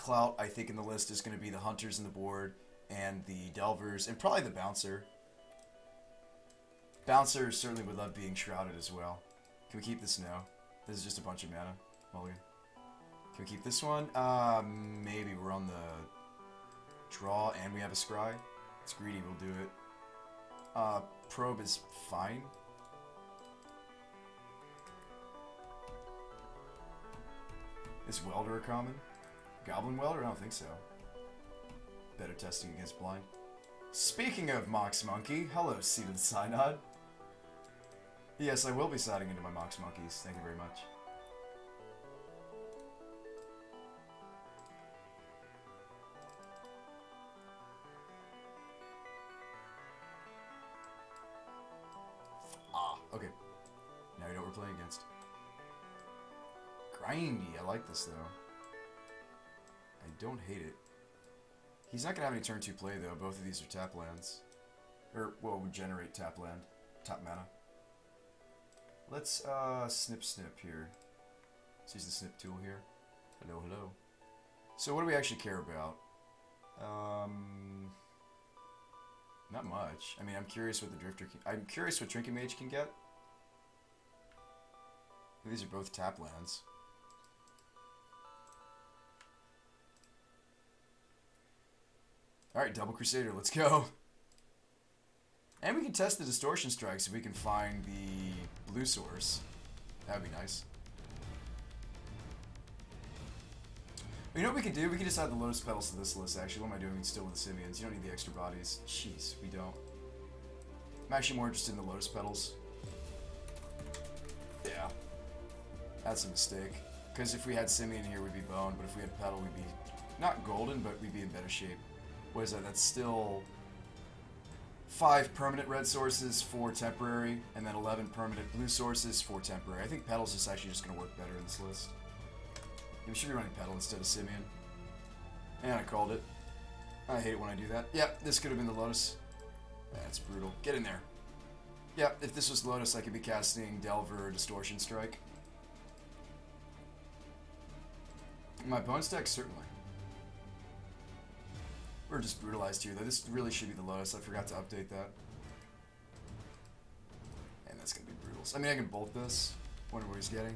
clout, I think, in the list is going to be the Hunters in the board, and the Delvers, and probably the Bouncer. Bouncer certainly would love being shrouded as well. Can we keep this? No. This is just a bunch of mana. Mulligan. Can we keep this one? Maybe. We're on the draw, and we have a scry. It's greedy, we'll do it. Probe is fine. Is Welder a common? Goblin Welder? I don't think so. Better testing against blind. Speaking of Mox Monkey, hello, Seed of the Synod. Yes, I will be siding into my Mox Monkeys. Thank you very much. Ah, okay. Now you know what we're playing against. Grindy. I like this, though. I don't hate it. He's not going to have any turn 2 play, though. Both of these are tap lands. Or, well, would generate tap land. Tap mana. Let's, snip here. Let's use the snip tool here. Hello, hello. So what do we actually care about? Not much. I mean, I'm curious what the Drifter can... I'm curious what Trinket Mage can get. These are both tap lands. Alright, Double Crusader, let's go. And we can test the Distortion Strikes if we can find the blue source. That would be nice. You know what we can do? We can just add the Lotus Petals to this list, actually. What am I doing still with the Simians? You don't need the extra bodies. Jeez, we don't. I'm actually more interested in the Lotus Petals. Yeah. That's a mistake. Because if we had Simian here, we'd be boned. But if we had Petal, we'd be... not golden, but we'd be in better shape. What is that? That's still 5 permanent red sources, 4 temporary, and then 11 permanent blue sources, 4 temporary. I think Petal's is actually just going to work better in this list. Yeah, we should be running Petal instead of Simian. And I called it. I hate it when I do that. Yep, this could have been the Lotus. That's brutal. Get in there. Yep, if this was Lotus, I could be casting Delver or Distortion Strike. My bonus deck, certainly. We're just brutalized here, though. This really should be the Lotus. I forgot to update that. And that's going to be brutal. I mean, I can bolt this. Wonder what he's getting.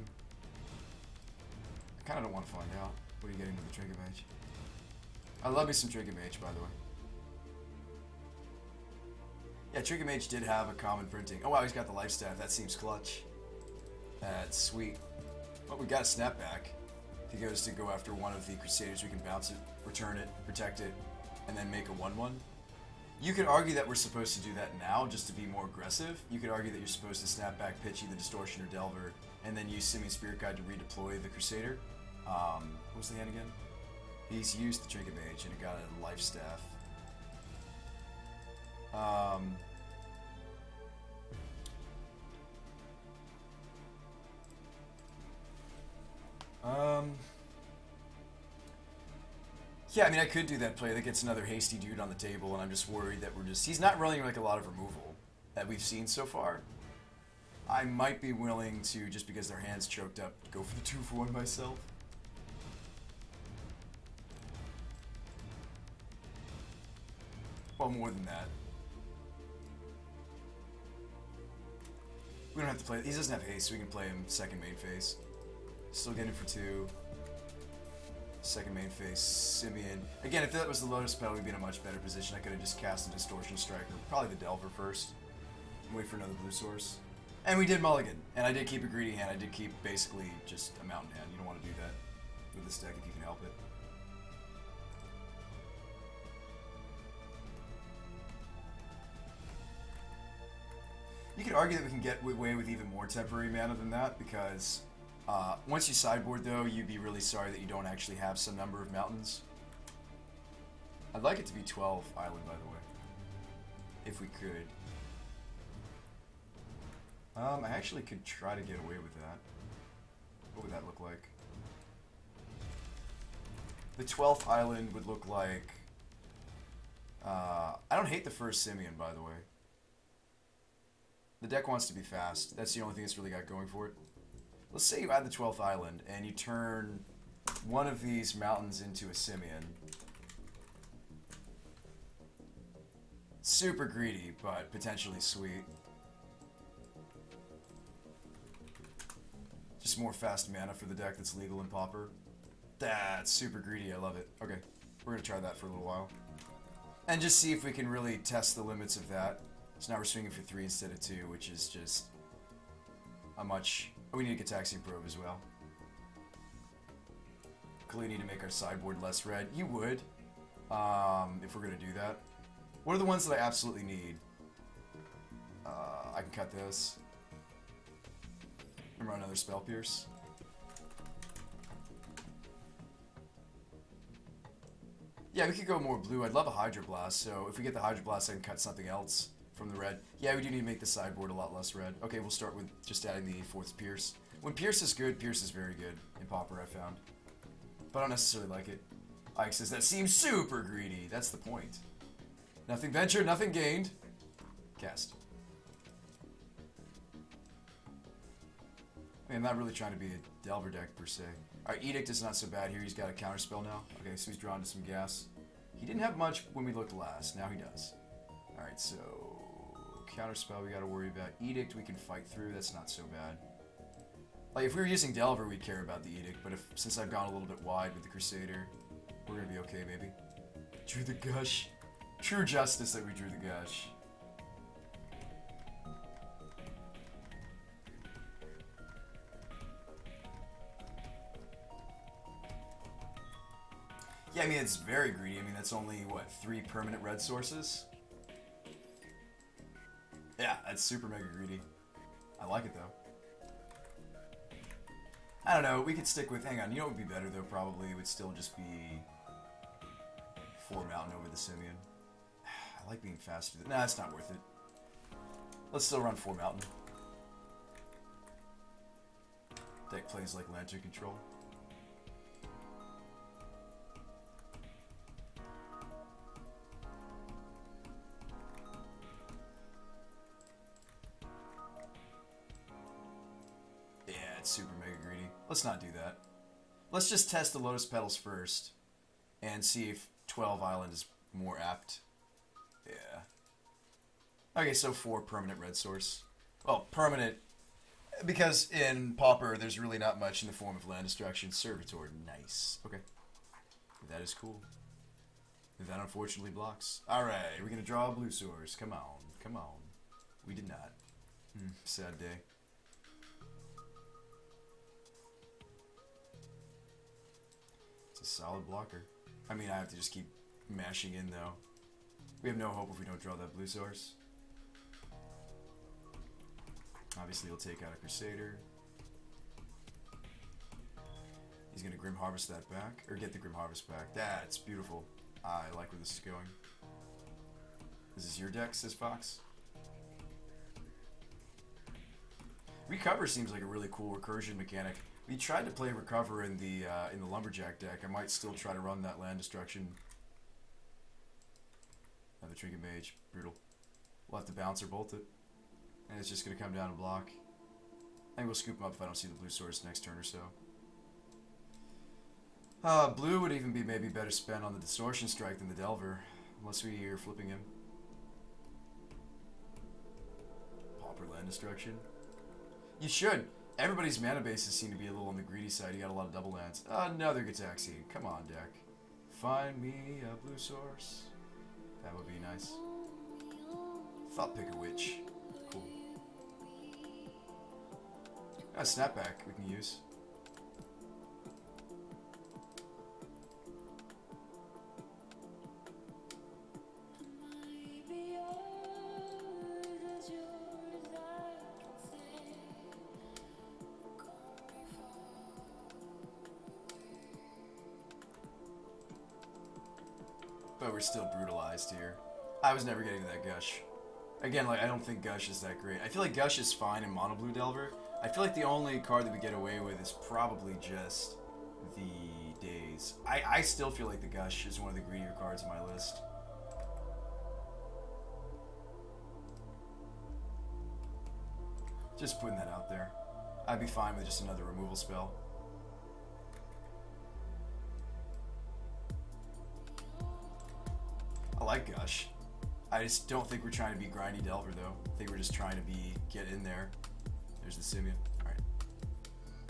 I kind of don't want to find out what are you getting with the Trinket Mage. I love me some Trinket Mage, by the way. Yeah, Trinket Mage did have a common printing. Oh, wow, he's got the life staff. That seems clutch. That's sweet. Well, we got a snapback. If he goes to go after one of the Crusaders, we can bounce it, return it, protect it, and then make a 1/1. You could argue that we're supposed to do that now, just to be more aggressive. You could argue that you're supposed to snap back, pitch either Distortion or Delver, and then use Simian Spirit Guide to redeploy the Crusader. What was the hand again? He's used the Trinket Mage, and it got a life staff. Yeah, I mean, I could do that play that gets another hasty dude on the table, and I'm just worried that he's not running like a lot of removal that we've seen so far. I might be willing to, just because their hand's choked up, go for the 2-for-1 myself. Well, more than that. We don't have to play. He doesn't have haste, so we can play him second main phase. Still getting for 2. Second main phase, Simian. Again, if that was the Lotus Petal, we'd be in a much better position. I could have just cast a Distortion Striker. Probably the Delver first. And wait for another blue source. And we did mulligan. And I did keep a greedy hand. I did keep basically just a mountain hand. You don't want to do that with this deck if you can help it. You could argue that we can get away with even more temporary mana than that, because once you sideboard, though, you'd be really sorry that you don't actually have some number of mountains. I'd like it to be 12 island, by the way, if we could. I actually could try to get away with that. What would that look like? The 12th island would look like... I don't hate the first Simian, by the way. The deck wants to be fast. That's the only thing it's really got going for it. Let's say you add the 12th island, and you turn one of these mountains into a simian. Super greedy, but potentially sweet. Just more fast mana for the deck that's legal in Pauper. That's super greedy, I love it. Okay, we're gonna try that for a little while. And just see if we can really test the limits of that. So now we're swinging for 3 instead of 2, which is just a much... Oh, we need a Gataxian Probe as well. Clearly need to make our sideboard less red. You would, if we're gonna do that. What are the ones that I absolutely need? I can cut this. Remember another Spell Pierce. Yeah, we could go more blue. I'd love a Hydroblast, so if we get the Hydroblast, I can cut something else from the red. Yeah, we do need to make the sideboard a lot less red. Okay, we'll start with just adding the 4th Pierce. When Pierce is good, Pierce is very good in Pauper, I found. But I don't necessarily like it. Ike says, that seems super greedy. That's the point. Nothing ventured, nothing gained. Cast. I mean, I'm not really trying to be a Delver deck, per se. Alright, Edict is not so bad here. He's got a counterspell now. Okay, so he's drawn to some gas. He didn't have much when we looked last. Now he does. Alright, so... Counterspell we gotta worry about. Edict we can fight through. That's not so bad. Like, if we were using Delver, we'd care about the Edict. But since I've gone a little bit wide with the Crusader, we're gonna be okay, maybe. Drew the Gush. True justice that we drew the Gush. Yeah, I mean, it's very greedy. I mean, that's only, what, 3 permanent red sources? Yeah, that's super mega greedy. I like it, though. I don't know, we could stick with... Hang on, you know what would be better, though, probably? It would still just be 4 Mountain over the Simian. I like being faster. Nah, it's not worth it. Let's still run 4 Mountain. Deck plays like Lantern Control. Yeah, it's super mega greedy. Let's not do that. Let's just test the Lotus Petals first and see if 12 Island is more apt. Yeah. Okay, so 4 permanent red source. Well, permanent, because in Pauper, there's really not much in the form of land destruction. Servitor, nice. Okay. That is cool. That unfortunately blocks. Alright, we're going to draw a blue source. Come on, come on. We did not. Sad day. It's a solid blocker. I mean, I have to just keep mashing in, though. We have no hope if we don't draw that blue source. Obviously, he'll take out a Crusader. He's going to Grim Harvest that back. Or get the Grim Harvest back. That's beautiful. I like where this is going. This is your deck, says Fox. Recover seems like a really cool recursion mechanic. We tried to play Recover in the Lumberjack deck. I might still try to run that land destruction. Another Trinket Mage. Brutal. We'll have to bounce or bolt it. And it's just going to come down and block. I think we'll scoop him up if I don't see the blue source next turn or so. Blue would even be maybe better spent on the Distortion Strike than the Delver. Unless we are flipping him. Pauper land destruction. You should. Everybody's mana bases seem to be a little on the greedy side. You got a lot of double lands. Another Gataxian. Come on, deck. Find me a blue source. That would be nice. Thought Picker Witch. Cool. Got a Snapback we can use. But we're still brutalized here. I was never getting to that Gush. Again, like, I don't think Gush is that great. I feel like Gush is fine in Mono Blue Delver. I feel like the only card that we get away with is probably just the Daze. I still feel like the Gush is one of the greedier cards on my list. Just putting that out there. I'd be fine with just another removal spell. like Gush. I just don't think we're trying to be grindy Delver, though. I think we're just trying to get in there. There's the Simian. Alright.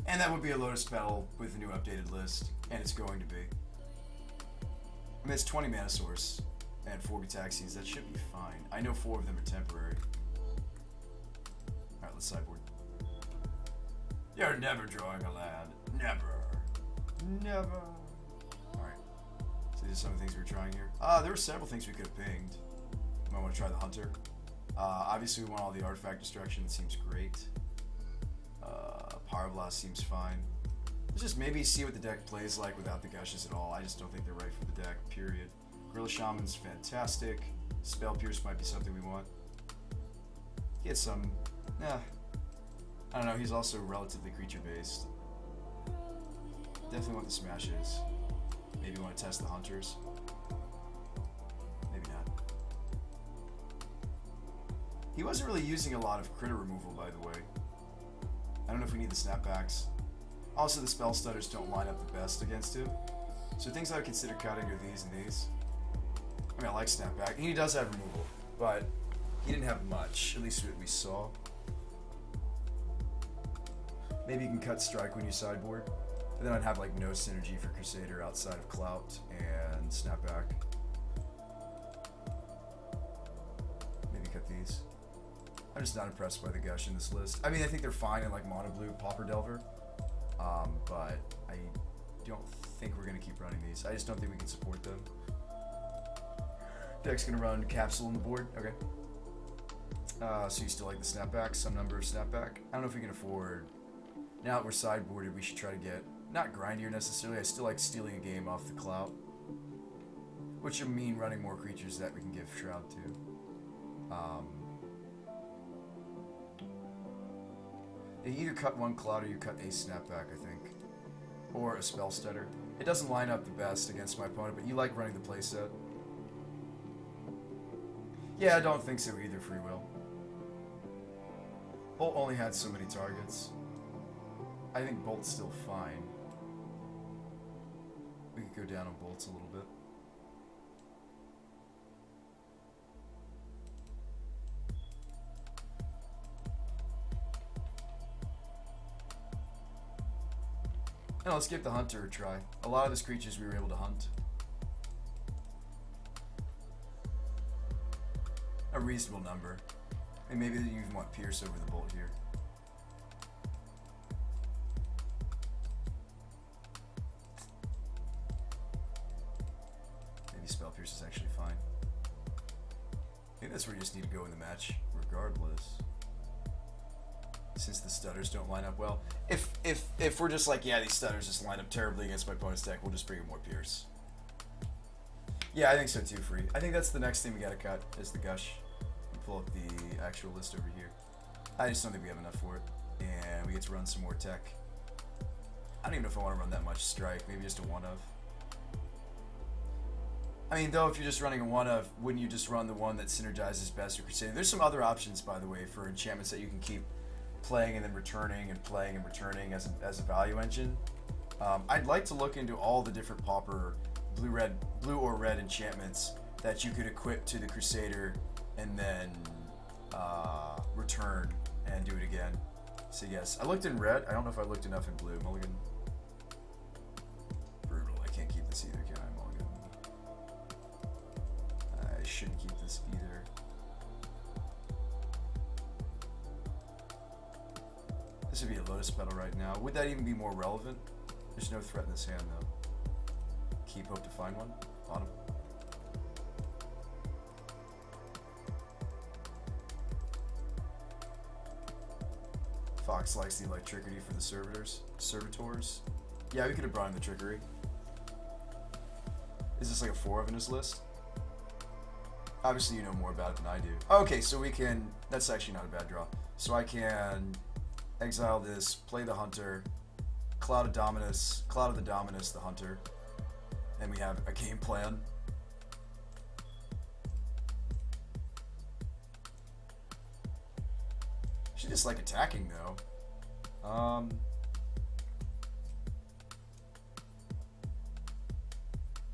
And that would be a Lotus Petal with a new updated list. And it's going to be. I mean, it's 20 mana source and 4 Gataxians. That should be fine. I know 4 of them are temporary. Alright, let's sideboard. You're never drawing a land. Never. Never. Alright. So these are some of the things we're trying here. There were several things we could have pinged. You might want to try the Hunter. Obviously, we want all the artifact destruction. It seems great. Pyroblast seems fine. Let's just maybe see what the deck plays like without the Gushes at all. I just don't think they're right for the deck, period. Gorilla Shaman's fantastic. Spell Pierce might be something we want. He had some... I don't know, he's also relatively creature-based. Definitely want the Smashes. Maybe want to test the Hunters. Maybe not. He wasn't really using a lot of critter removal, by the way. I don't know if we need the snapbacks. Also, the spell stutters don't line up the best against him. So things I would consider cutting are these and these. I mean, I like snapback. And he does have removal, but he didn't have much, at least what we saw. Maybe you can cut strike when you sideboard. And then I'd have like no synergy for Crusader outside of Clout and Snapback. Maybe cut these. I'm just not impressed by the Gush in this list. I mean, I think they're fine in like Mono Blue, Pauper Delver. But I don't think we're going to keep running these. I just don't think we can support them. Deck's going to run Capsule on the board. Okay. So you still like the Snapback, some number of Snapback. I don't know if we can afford... Now that we're sideboarded, we should try to get, not grindier necessarily, I still like stealing a game off the Clout. Which would mean running more creatures that we can give Shroud to. You either cut one Clout or you cut a Snapback, I think. Or a Spell Stutter. It doesn't line up the best against my opponent, but you like running the playset. Yeah, I don't think so either, Free Will. Bolt only had so many targets. I think Bolt's still fine. We could go down on Bolts a little bit. And let's give the Hunter a try. A lot of these creatures we were able to hunt. A reasonable number. And maybe you even want Pierce over the Bolt here. Spell Pierce is actually fine. Maybe that's where you just need to go in the match, regardless. Since the stutters don't line up well. If we're just like, yeah, these stutters just line up terribly against my opponent's deck, we'll just bring in more Pierce. Yeah, I think so too, Free. I think that's the next thing we gotta cut, is the Gush. We pull up the actual list over here. I just don't think we have enough for it. And we get to run some more tech. I don't even know if I want to run that much strike, maybe just a one-of. I mean, though, if you're just running a one-of, wouldn't you just run the one that synergizes best with Crusader? There's some other options, by the way, for enchantments that you can keep playing and then returning and playing and returning as a value engine. I'd like to look into all the different Pauper blue or red enchantments that you could equip to the Crusader and then return and do it again. So yes, I looked in red. I don't know if I looked enough in blue. Mulligan. Brutal. I can't keep this either, can I? Mulligan. I shouldn't keep this either. This would be a Lotus Petal right now. Would that even be more relevant? There's no threat in this hand, though. Keep, hope to find one. Bottom. Fox likes the electricity for the servitors. Yeah, we could have brought in the trickery. Is this like a 4 of in his list? Obviously you know more about it than I do. Okay, so we can, that's actually not a bad draw. So I can exile this, play the Hunter, Cloud of the Dominus, the Hunter, and we have a game plan. She just like attacking though.